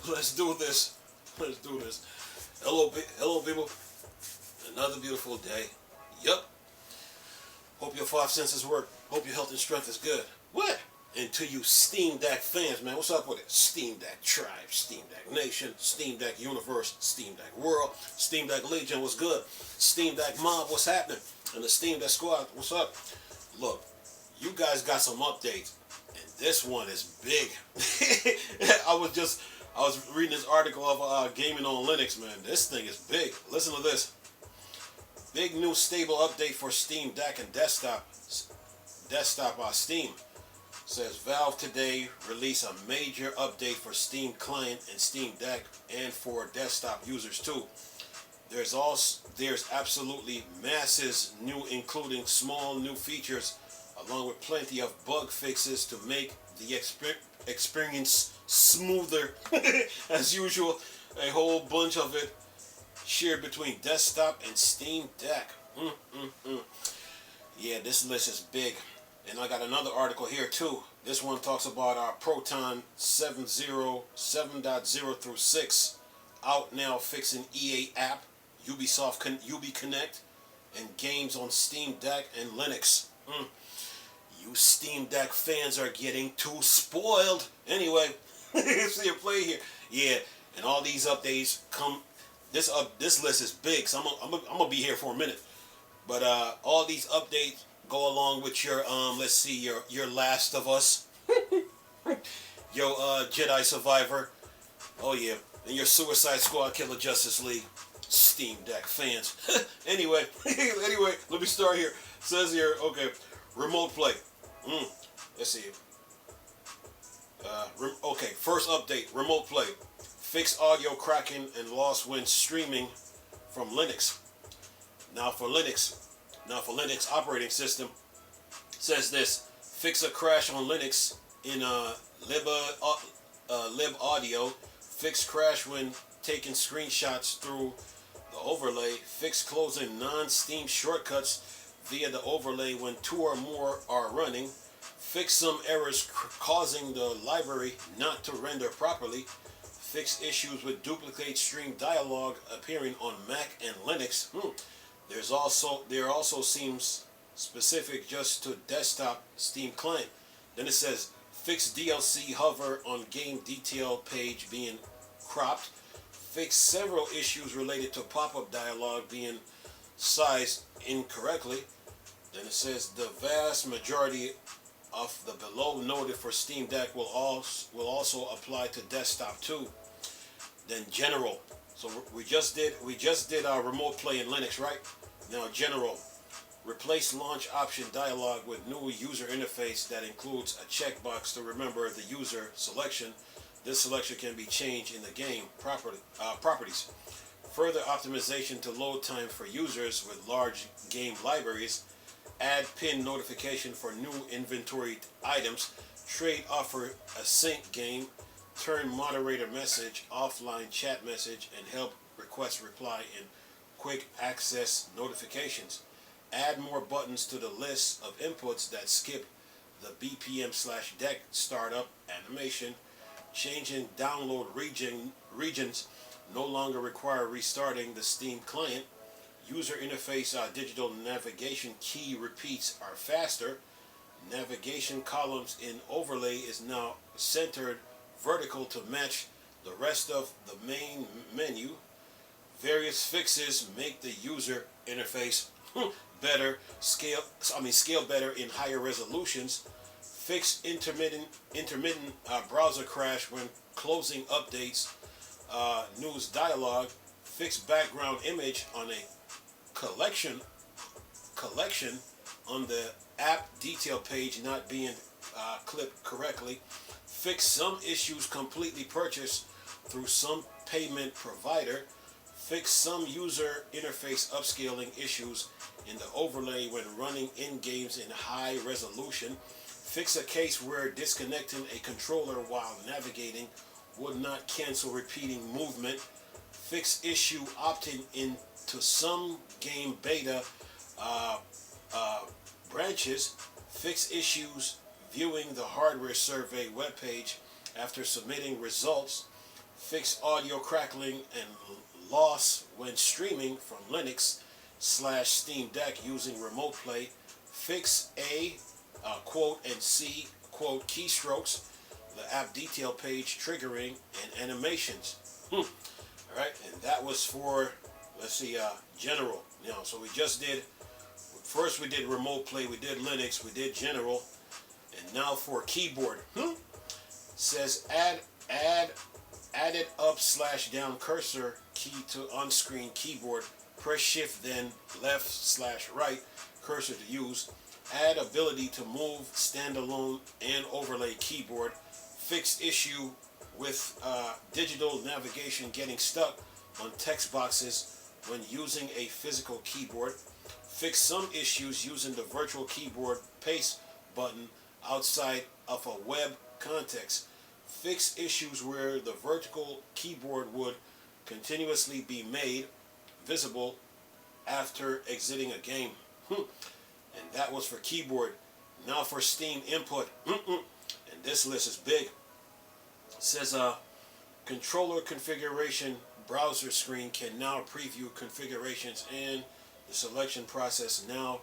Let's do this. Let's do this. Hello, people. Another beautiful day. Yup. Hope your five senses work. Hope your health and strength is good. What? And to you Steam Deck fans, man, what's up with it? Steam Deck Tribe, Steam Deck Nation, Steam Deck Universe, Steam Deck World, Steam Deck Legion, what's good? Steam Deck Mob, what's happening? And the Steam Deck Squad, what's up? Look, you guys got some updates, and this one is big. I was reading this article of Gaming on Linux, man. This thing is big. Listen to this. Big new stable update for Steam Deck and desktop Steam. Says Valve today released a major update for Steam Client and Steam Deck and for desktop users too. There's absolutely masses new, including small new features along with plenty of bug fixes to make the experience smoother as usual. A whole bunch of it shared between desktop and Steam Deck. Yeah, this list is big. And I got another article here too. This one talks about our Proton 7.0 through 6 out now, fixing EA app, Ubisoft Ubi Connect, and games on Steam Deck and Linux. You Steam Deck fans are getting too spoiled. Anyway, see your play here. Yeah, and all these updates come. This list is big, so I'm gonna be here for a minute. But all these updates go along with your let's see, your Last of Us, your Jedi Survivor, oh yeah, and your Suicide Squad Killer Justice League. Steam Deck fans. anyway, let me start here. It says here, okay, remote play. Let's see. Okay, first update, remote play. Fix audio cracking and lost when streaming from Linux. Now for Linux operating system, says this: fix a crash on Linux in lib audio. Fix crash when taking screenshots through the overlay. Fix closing non-Steam shortcuts via the overlay when two or more are running. Fix some errors causing the library not to render properly. Fix issues with duplicate stream dialogue appearing on Mac and Linux. There also seems specific just to desktop Steam Client. Then it says fix DLC hover on game detail page being cropped. Fix several issues related to pop-up dialogue being sized incorrectly. Then it says the vast majority of the below noted for Steam Deck will also apply to desktop too. Then general. So we just did our remote play in Linux, right? Now general. Replace launch option dialog with new user interface that includes a checkbox to remember the user selection. This selection can be changed in the game properties. Further optimization to load time for users with large game libraries. Add pin notification for new inventory items. Trade offer async game. Turn moderator message, offline chat message, and help request reply in quick access notifications. Add more buttons to the list of inputs that skip the BPM/deck startup animation. Changing download regions no longer require restarting the Steam Client. User interface digital navigation key repeats are faster. Navigation columns in overlay is now centered vertical to match the rest of the main menu. Various fixes make the user interface better, scale better in higher resolutions. Fix intermittent browser crash when closing updates. News dialog. Fix background image on a collection on the app detail page not being clipped correctly. Fix some issues completely purchased through some payment provider. Fix some user interface upscaling issues in the overlay when running in games in high resolution. Fix a case where disconnecting a controller while navigating would not cancel repeating movement. Fix issue opting into some game beta branches. Fix issues viewing the hardware survey webpage after submitting results. Fix audio crackling and loss when streaming from Linux/Steam Deck using Remote Play. Fix A, quote, and C, quote, keystrokes, the app detail page triggering, and animations. All right, and that was for, let's see, general. So we just did, first we did Remote Play, we did Linux, we did general, and now for keyboard. Says added up/down cursor key to on-screen keyboard. Press shift then left/right cursor to use. Add ability to move standalone and overlay keyboard. Fix issue with digital navigation getting stuck on text boxes when using a physical keyboard. Fix some issues using the virtual keyboard paste button outside of a web context. Fix issues where the vertical keyboard would continuously be made visible after exiting a game. And that was for keyboard. Now for Steam input. And this list is big. It says controller configuration browser screen can now preview configurations, and the selection process now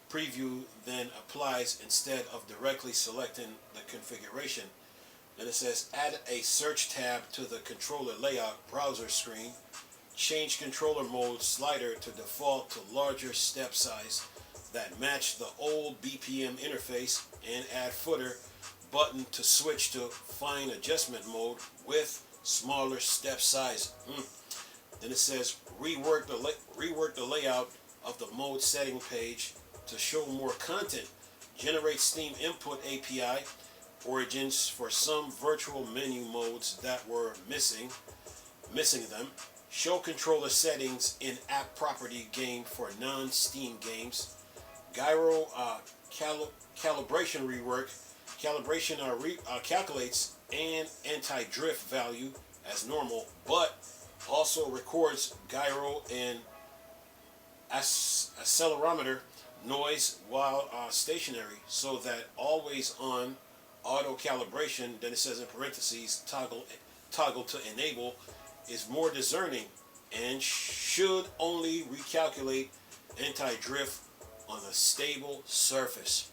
preview then applies instead of directly selecting the configuration. Then it says add a search tab to the controller layout browser screen. Change controller mode slider to default to larger step size that match the old BPM interface, and add footer button to switch to fine adjustment mode with smaller step size. Then it says rework the layout of the mode setting page to show more content. Generate Steam input API origins for some virtual menu modes that were missing them. Show controller settings in app property game for non-Steam games. Gyro calibration rework. Calibration calculates an anti-drift value as normal, but also records gyro and accelerometer noise while stationary, so that always on auto calibration, then it says in parentheses, toggle to enable, is more discerning and should only recalculate anti-drift on a stable surface.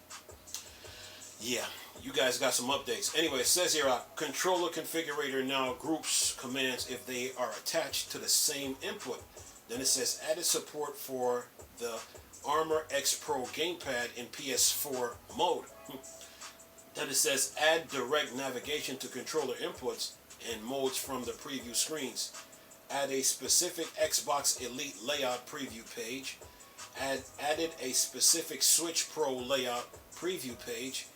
Yeah, you guys got some updates. Anyway, it says here, controller configurator now groups commands if they are attached to the same input. Then it says added support for the Armor X Pro gamepad in PS4 mode. Then it says add direct navigation to controller inputs and modes from the preview screens. Add a specific Xbox Elite layout preview page. Added a specific Switch Pro layout preview page.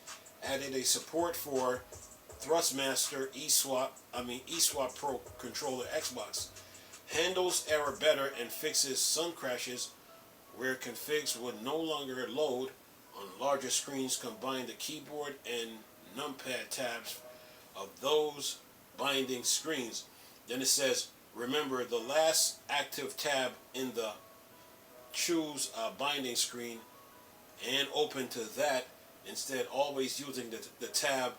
Added a support for Thrustmaster eSwap Pro controller Xbox. Handles error better and fixes sun crashes where configs would no longer load on larger screens. Combine the keyboard and numpad tabs of those binding screens. Then it says, remember the last active tab in the choose binding screen and open to that. Instead, always using the tab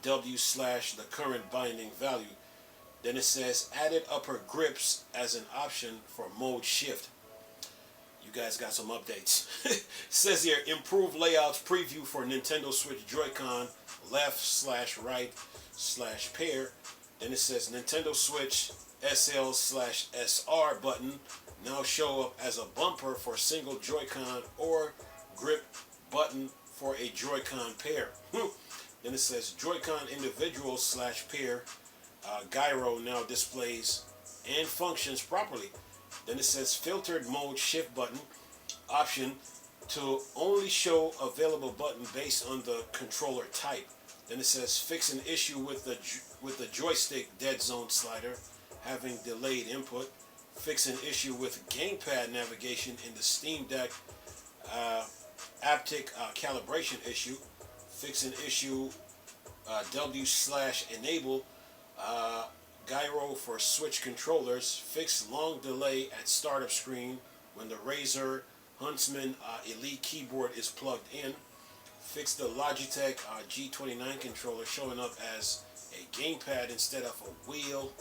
W/ the current binding value. Then it says added upper grips as an option for mode shift. You guys got some updates. It says here, improve layouts preview for Nintendo Switch Joy-Con left/right/pair. Then it says Nintendo Switch SL/SR button now show up as a bumper for single Joy-Con or grip button for a Joy-Con pair. Then it says Joy-Con individual/pair gyro now displays and functions properly. Then it says filtered mode shift button option to only show available button based on the controller type. Then it says fix an issue with the joystick dead zone slider having delayed input. Fix an issue with gamepad navigation in the Steam Deck aptic calibration issue. Fix an issue W/enable gyro for Switch controllers. Fix long delay at startup screen when the Razer Huntsman Elite keyboard is plugged in. Fix the Logitech G29 controller showing up as a gamepad instead of a wheel.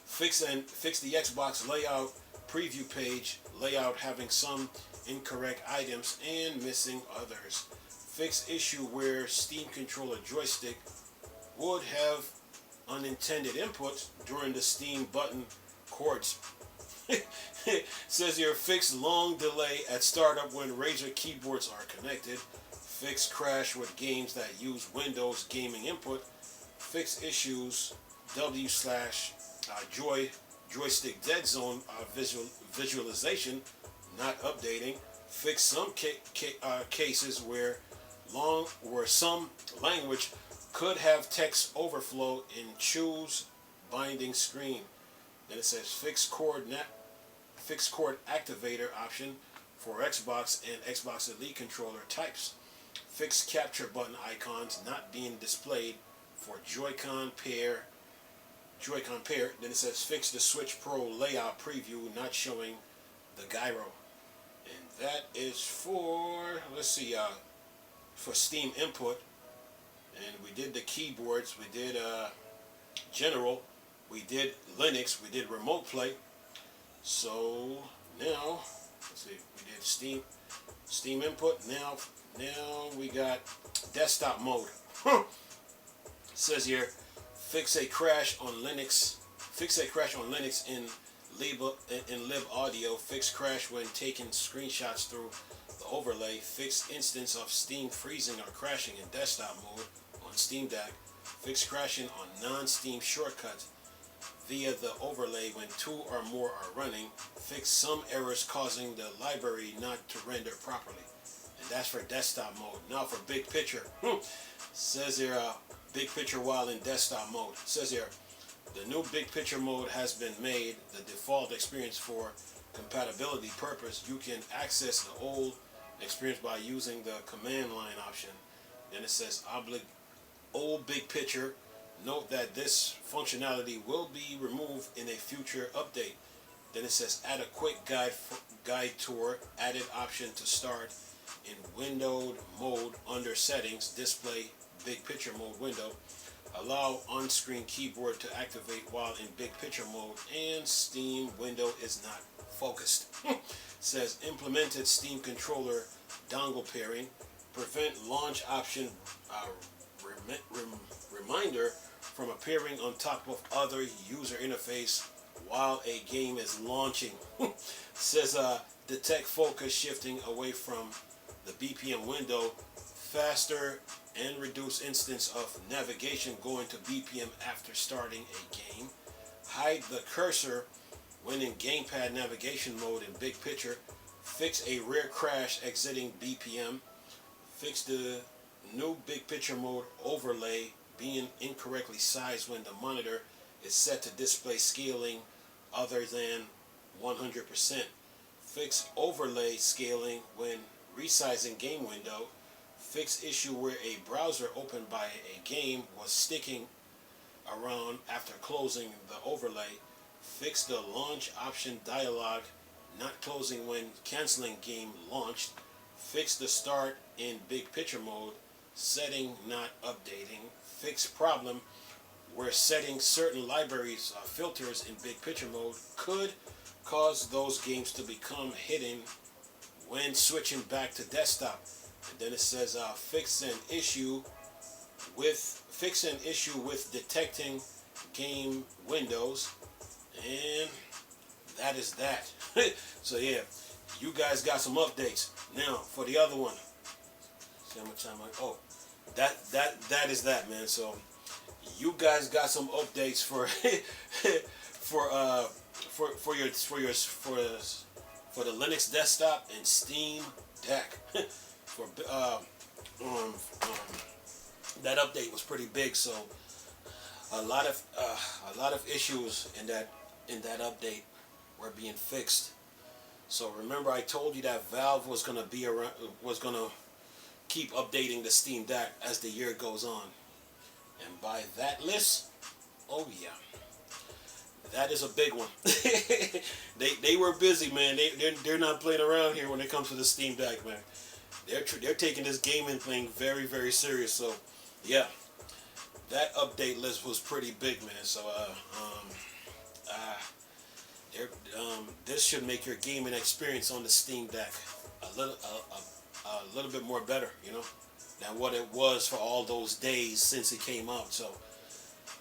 Fix the Xbox layout preview page layout having some incorrect items and missing others. Fix issue where Steam controller joystick would have unintended inputs during the Steam button chords. Says here, fix long delay at startup when Razer keyboards are connected. Fix crash with games that use Windows gaming input. Fix issues joystick dead zone visualization not updating. Fix some cases where some language could have text overflow in choose binding screen. Then it says fix cord activator option for Xbox and Xbox Elite controller types. Fix capture button icons not being displayed for Joy-Con pair. Then it says fix the Switch Pro layout preview not showing the gyro. And that is for, for Steam input. And we did the keyboards, we did general, we did Linux, we did remote play. So now, let's see, we did Steam input. Now we got desktop mode. It says here, fix a crash on Linux in LibAudio. Fix crash when taking screenshots through the overlay. Fix instance of Steam freezing or crashing in desktop mode on Steam Deck. Fix crashing on non-Steam shortcuts via the overlay when two or more are running. Fix some errors causing the library not to render properly. And that's for desktop mode. Now for big picture. Says here, big picture while in desktop mode. Says here, the new big picture mode has been made the default experience for compatibility purpose. You can access the old experience by using the command line option. Then it says old big picture. Note that this functionality will be removed in a future update. Then it says add a quick guide tour. Added option to start in windowed mode under settings. Display big picture mode window. Allow on-screen keyboard to activate while in big picture mode, and Steam window is not focused. Says implemented Steam controller dongle pairing. Prevent launch option reminder from appearing on top of other user interface while a game is launching. Says detect focus shifting away from the BPM window. Faster and reduce instance of navigation going to BPM after starting a game. Hide the cursor when in gamepad navigation mode in big picture. Fix a rear crash exiting BPM. Fix the new big picture mode overlay being incorrectly sized when the monitor is set to display scaling other than 100%. Fix overlay scaling when resizing game window. Fix issue where a browser opened by a game was sticking around after closing the overlay. Fix the launch option dialog not closing when canceling game launched. Fix the start in big picture mode setting not updating. Fix problem where setting certain libraries filters in big picture mode could cause those games to become hidden when switching back to desktop. And then it says fix an issue with detecting game windows, and that is that. So yeah, you guys got some updates. Now for the other one, see how much time that is that, man. So you guys got some updates for for the Linux desktop and Steam Deck. For that update was pretty big, so a lot of issues in that update were being fixed. So remember, I told you that Valve was gonna keep updating the Steam Deck as the year goes on, and by that list, oh yeah, that is a big one. They were busy, man. They're not playing around here when it comes to the Steam Deck, man. They're taking this gaming thing very, very serious. So yeah, that update list was pretty big, man. So uh, there, this should make your gaming experience on the Steam Deck a little bit more better, you know, than what it was for all those days since it came out. So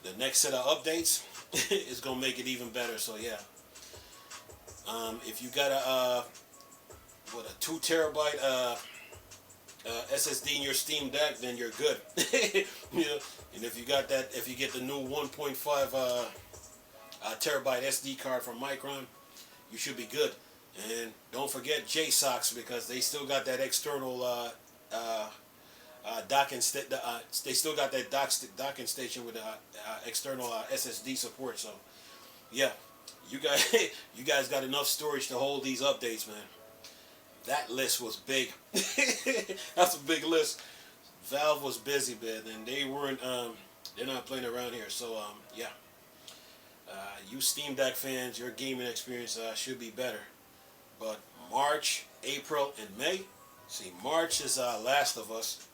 the next set of updates is gonna make it even better. So yeah, if you got a 2 terabyte SSD in your Steam Deck, then you're good. You know, and if you got that, if you get the new 1.5 terabyte SD card from Micron, you should be good. And don't forget JSOCs, because they still got that external docking. They still got that docking station with external SSD support. So yeah, you guys you guys got enough storage to hold these updates, man. That list was big. That's a big list. Valve was busy, man, and they weren't. They're not playing around here. So yeah, you Steam Deck fans, your gaming experience should be better. But March, April, and May. See, March is Last of Us.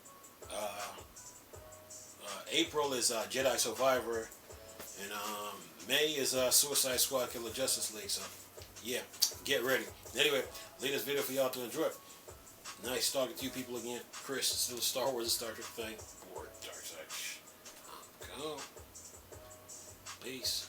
April is Jedi Survivor, and May is Suicide Squad Killer Justice League. So yeah, get ready. Anyway, latest video for y'all to enjoy. Nice talking to you people again. Chris, still Star Wars and Star Trek thing. Or Dark Side. Go. Peace.